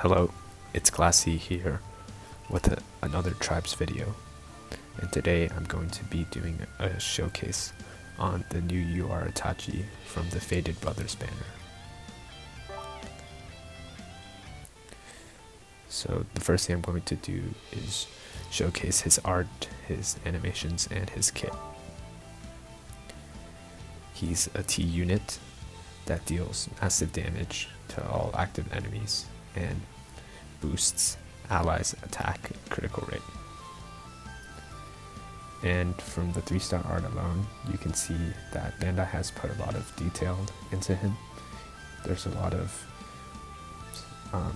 Hello, it's Classy here with another Tribes video, and today I'm going to be doing a showcase on the new Star Itachi from the Faded Brothers banner. So the first thing I'm going to do is showcase his art, his animations, and his kit. He's a T unit that deals massive damage to all active enemies and boosts allies' attack and critical rate. And from the 3-star art alone, you can see that Bandai has put a lot of detail into him. There's a lot of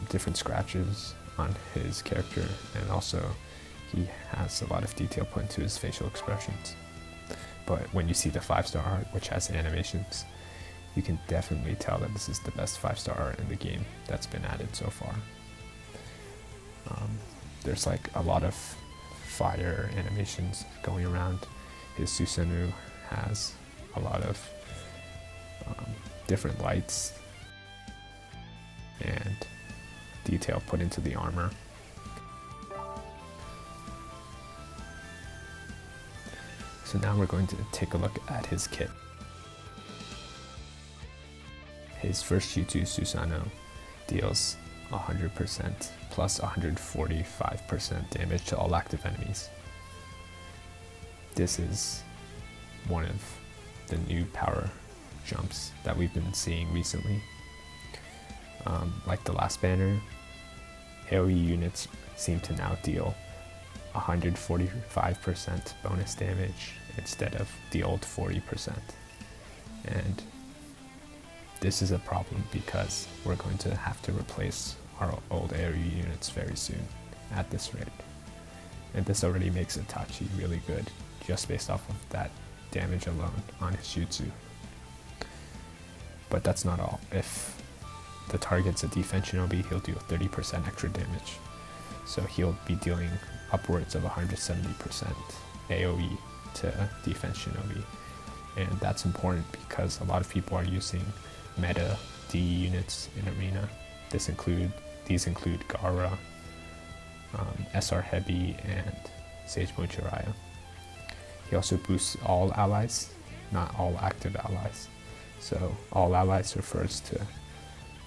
different scratches on his character, and also he has a lot of detail put into his facial expressions. But when you see the 5-star art, which has animations, you can definitely tell that this is the best 5-star art in the game that's been added so far. There's like a lot of fire animations going around. His Susanoo has a lot of different lights and detail put into the armor. So now we're going to take a look at his kit. His first jutsu, Susanoo, deals 100% plus 145% damage to all active enemies. This is one of the new power jumps that we've been seeing recently. Like the last banner, AoE units seem to now deal 145% bonus damage instead of the old 40%. And this is a problem because we're going to have to replace our old AoE units very soon at this rate. And this already makes Itachi really good just based off of that damage alone on his jutsu. But that's not all. If the target's a defense shinobi, he'll do 30% extra damage. So he'll be dealing upwards of 170% AoE to defense shinobi. And that's important because a lot of people are using meta D units in Arena. These include Gaara, SR Heavy, and Sage Jiraiya. He also boosts all allies, not all active allies. So all allies refers to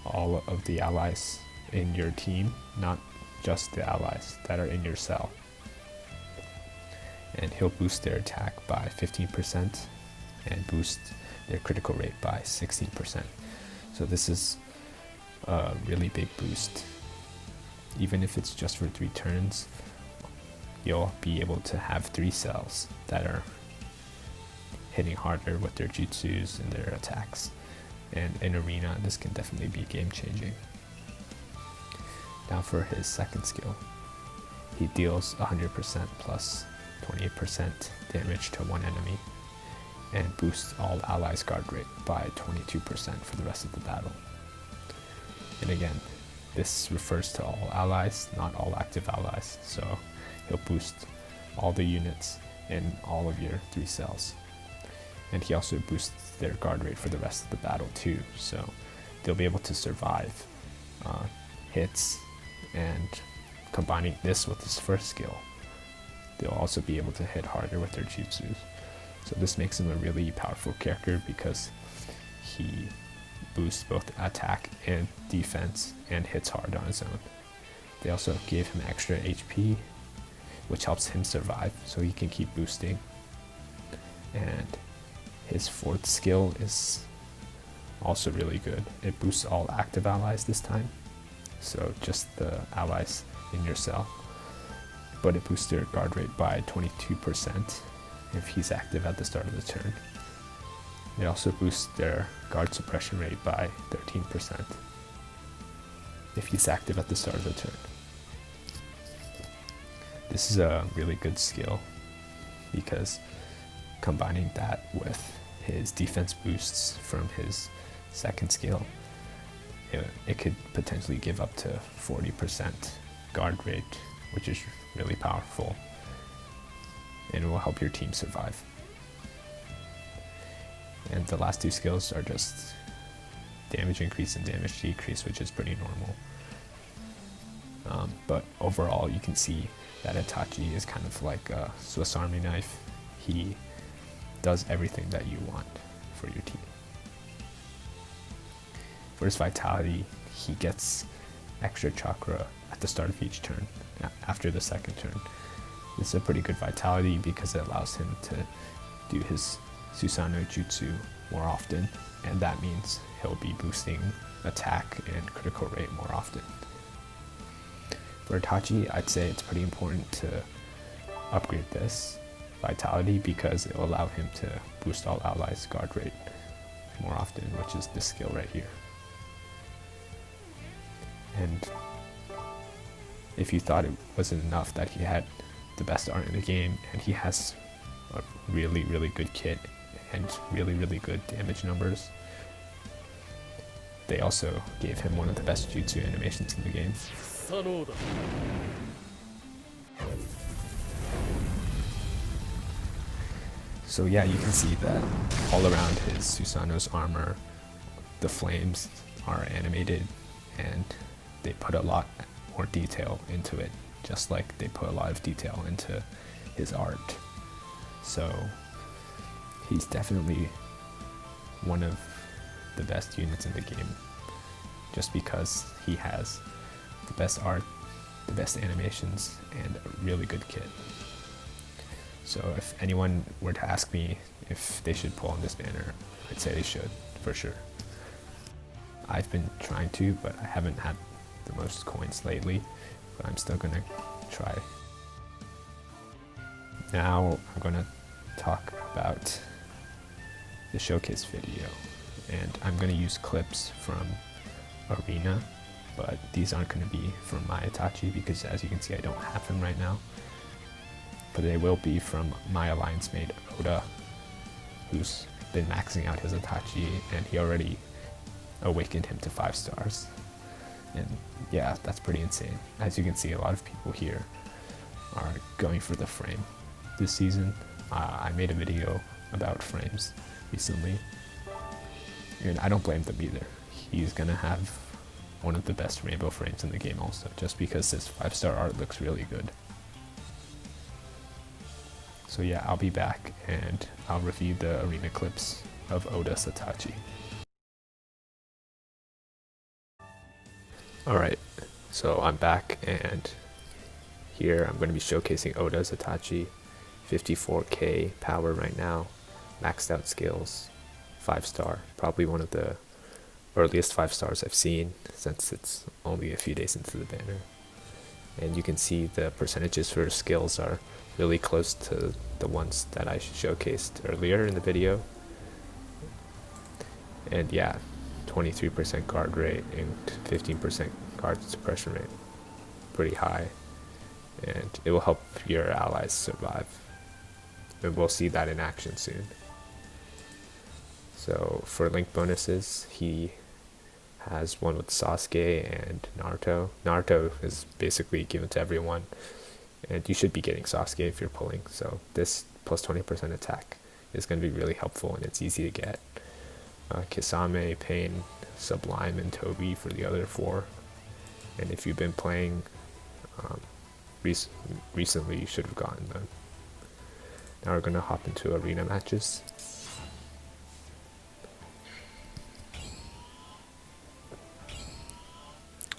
all of the allies in your team, not just the allies that are in your cell. And he'll boost their attack by 15% and boost their critical rate by 16%. So this is a really big boost. Even if it's just for 3 turns, you'll be able to have 3 cells that are hitting harder with their jutsus and their attacks. And in Arena, this can definitely be game changing. Now for his second skill, he deals 100% plus 28% damage to one enemy and boosts all allies' guard rate by 22% for the rest of the battle. And again, this refers to all allies, not all active allies, so he'll boost all the units in all of your 3 cells. And he also boosts their guard rate for the rest of the battle too, so they'll be able to survive hits, and combining this with his first skill, they'll also be able to hit harder with their jutsus. So this makes him a really powerful character because he boosts both attack and defense and hits hard on his own. They also gave him extra HP, which helps him survive so he can keep boosting. And his 4th skill is also really good. It boosts all active allies this time, so just the allies in your cell. But it boosts their guard rate by 22% if he's active at the start of the turn. It also boosts their guard suppression rate by 13% if he's active at the start of the turn. This is a really good skill because combining that with his defense boosts from his second skill, it could potentially give up to 40% guard rate, which is really powerful, and it will help your team survive. And the last 2 skills are just damage increase and damage decrease, which is pretty normal. But overall, you can see that Itachi is kind of like a Swiss Army knife. He does everything that you want for your team. For his vitality, he gets extra chakra at the start of each turn, after the second turn. This is a pretty good vitality because it allows him to do his Susanoo jutsu more often, and that means he'll be boosting attack and critical rate more often. For Itachi, I'd say it's pretty important to upgrade this vitality because it will allow him to boost all allies guard rate more often, which is this skill right here. And if you thought it wasn't enough that he had the best art in the game and he has a really, really good kit and really, really good damage numbers, they also gave him one of the best jutsu animations in the game. So yeah, you can see that all around his Susanoo's armor, the flames are animated and they put a lot more detail into it, just like they put a lot of detail into his art. So he's definitely one of the best units in the game, just because he has the best art, the best animations, and a really good kit. So if anyone were to ask me if they should pull on this banner, I'd say they should, for sure. I've been trying to, but I haven't had the most coins lately, but I'm still gonna try. Now I'm gonna talk about the showcase video, and I'm gonna use clips from Arena, but these aren't gonna be from my Itachi because, as you can see, I don't have him right now. But they will be from my alliance mate Oda, who's been maxing out his Itachi, and he already awakened him to 5 stars. And yeah, that's pretty insane. As you can see, a lot of people here are going for the frame this season. I made a video about frames recently, and I don't blame them either. He's gonna have one of the best rainbow frames in the game also, just because this 5-star art looks really good. So yeah, I'll be back and I'll review the arena clips of Oda's Itachi. Alright, so I'm back, and here I'm going to be showcasing Oda's Itachi. 54k power right now, maxed out skills, 5-star, probably one of the earliest 5-stars I've seen since it's only a few days into the banner. And you can see the percentages for skills are really close to the ones that I showcased earlier in the video. And yeah, 23% guard rate and 15% guard suppression rate, pretty high, and it will help your allies survive, and we'll see that in action soon. So for link bonuses, he has one with Sasuke and Naruto. Naruto is basically given to everyone, and you should be getting Sasuke if you're pulling, so this plus 20% attack is going to be really helpful, and it's easy to get. Kisame, Pain, Sublime, and Toby for the other 4. And if you've been playing recently, you should have gotten them. Now we're going to hop into arena matches.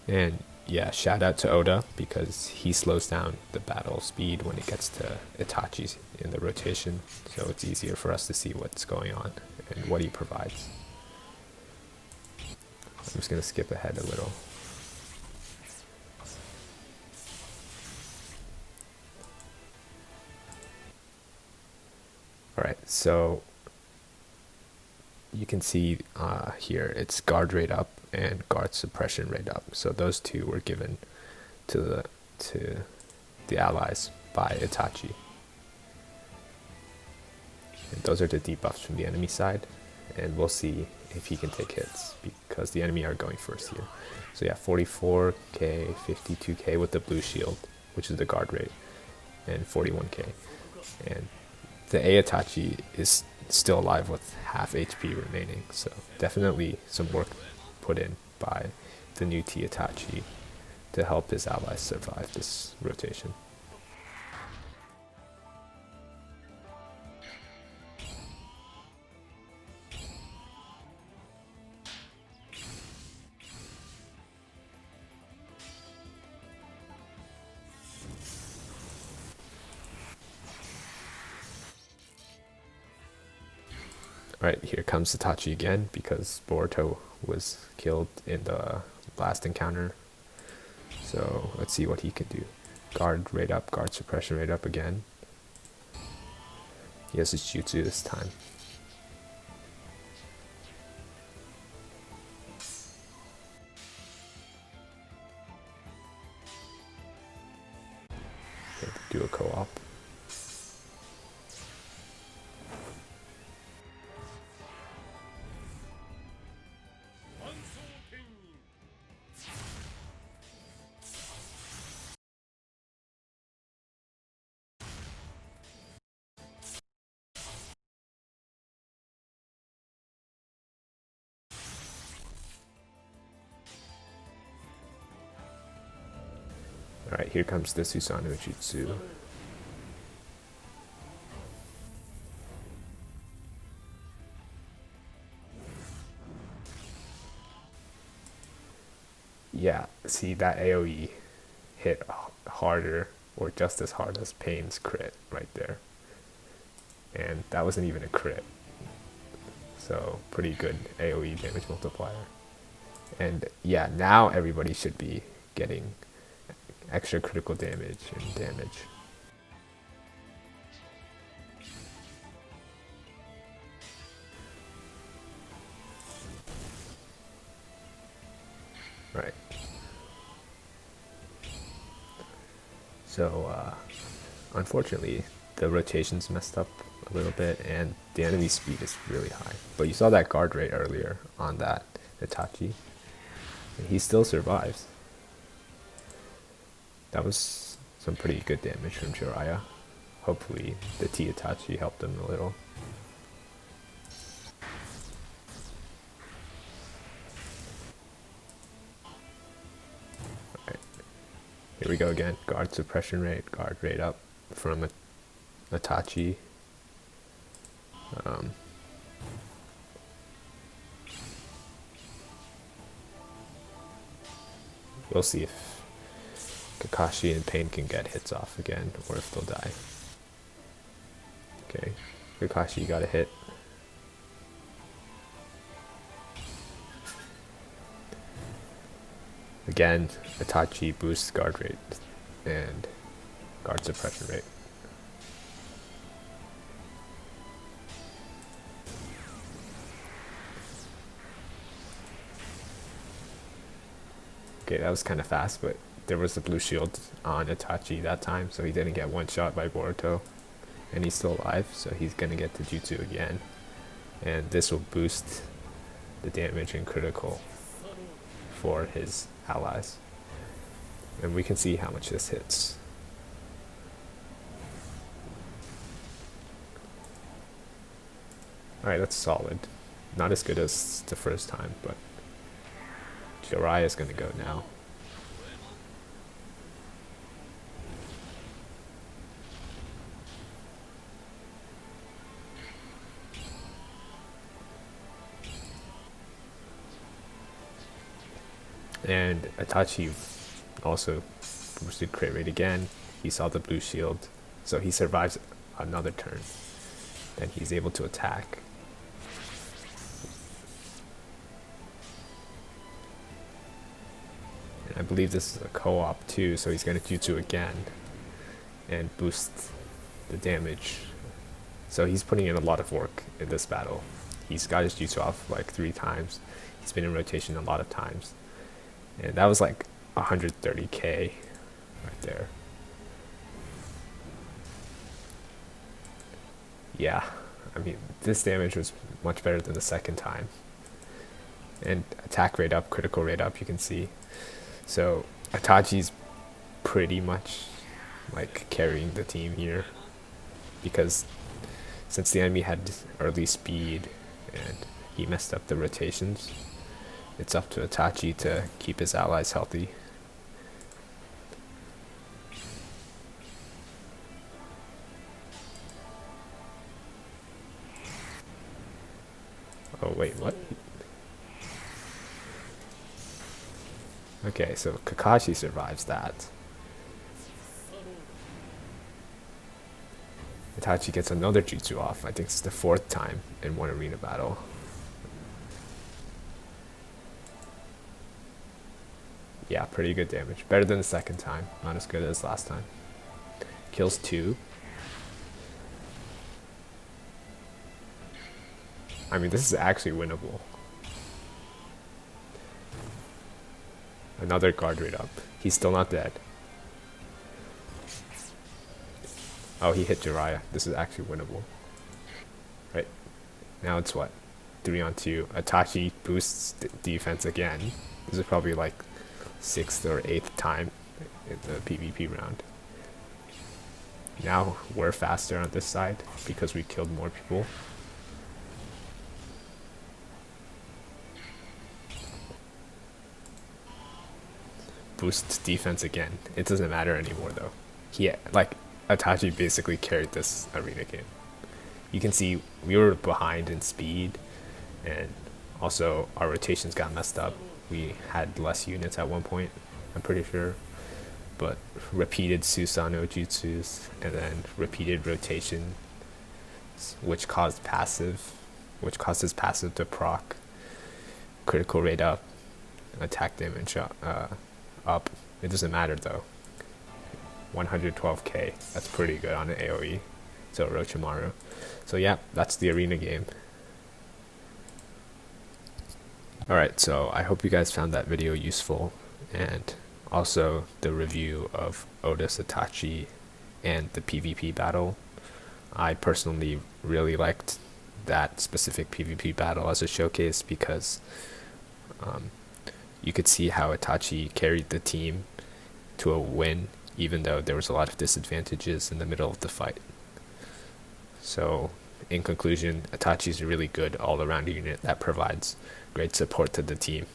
And yeah, shout out to Oda because he slows down the battle speed when it gets to Itachi in the rotation, so it's easier for us to see what's going on and what he provides. I'm just going to skip ahead a little. Alright, so you can see here it's guard rate up and guard suppression rate up. So those two were given to the allies by Itachi. And those are the debuffs from the enemy side, and we'll see if he can take hits because the enemy are going first here. So yeah, 44k, 52k with the blue shield, which is the guard rate, and 41k. And the A Itachi is still alive with half HP remaining, so definitely some work put in by the new T Itachi to help his allies survive this rotation. Alright, here comes Itachi again because Boruto was killed in the last encounter. So let's see what he can do. Guard rate up, guard suppression rate up again. He has his jutsu this time. Okay, do a co-op. Alright, here comes the Susanoo jutsu. Yeah, see that AoE hit harder or just as hard as Pain's crit right there. And that wasn't even a crit. So pretty good AoE damage multiplier. And yeah, now everybody should be getting extra critical damage and damage. Right. So unfortunately the rotation's messed up a little bit and the enemy speed is really high. But you saw that guard rate earlier on that Itachi. And he still survives. That was some pretty good damage from Jiraiya. Hopefully the T Itachi helped him a little. Alright. Here we go again. Guard suppression rate, guard rate up from Itachi. We'll see if Kakashi and Pain can get hits off again, or if they'll die. Okay, Kakashi got a hit. Again, Itachi boosts guard rate and guard suppression rate. Okay, that was kind of fast, but there was a blue shield on Itachi that time, so he didn't get one shot by Boruto. And he's still alive, so he's gonna get the jutsu again. And this will boost the damage and critical for his allies. And we can see how much this hits. Alright, that's solid. Not as good as the first time, but Jiraiya is gonna go now. And Itachi also boosted crit rate again. He saw the blue shield, so he survives another turn. Then he's able to attack. And I believe this is a co-op too, so he's gonna jutsu again and boost the damage. So he's putting in a lot of work in this battle. He's got his jutsu off like 3 times. He's been in rotation a lot of times. And that was like 130k right there. Yeah, I mean, this damage was much better than the second time. And attack rate up, critical rate up, you can see. So Itachi's pretty much like carrying the team here, because since the enemy had early speed and he messed up the rotations, it's up to Itachi to keep his allies healthy Wait, what? Okay, so Kakashi survives that. Itachi gets another jutsu off. I think it's the 4th time in one arena battle. Yeah, pretty good damage. Better than the 2nd time. Not as good as last time. Kills 2. I mean, this is actually winnable. Another guard rate up. He's still not dead. Oh, he hit Jiraiya. This is actually winnable. Right. Now it's what? 3-on-2. Itachi boosts defense again. This is probably like 6th or 8th time in the PvP round. Now we're faster on this side because we killed more people. Boosts defense again. It doesn't matter anymore though. Itachi basically carried this arena game. You can see we were behind in speed, and also our rotations got messed up. We had less units at one point, I'm pretty sure, but repeated Susanoo jutsus and then repeated rotation, which causes passive to proc, critical rate up, attack damage up. It doesn't matter though. 112k, that's pretty good on an AoE. So Orochimaru. So yeah, that's the arena game. Alright, so I hope you guys found that video useful, and also the review of Otis Itachi and the PvP battle. I personally really liked that specific PvP battle as a showcase because you could see how Itachi carried the team to a win, even though there was a lot of disadvantages in the middle of the fight. So, in conclusion, Itachi is a really good all-around unit that provides great support to the team.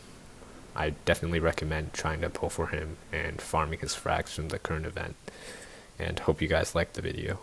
I definitely recommend trying to pull for him and farming his frags from the current event, and hope you guys liked the video.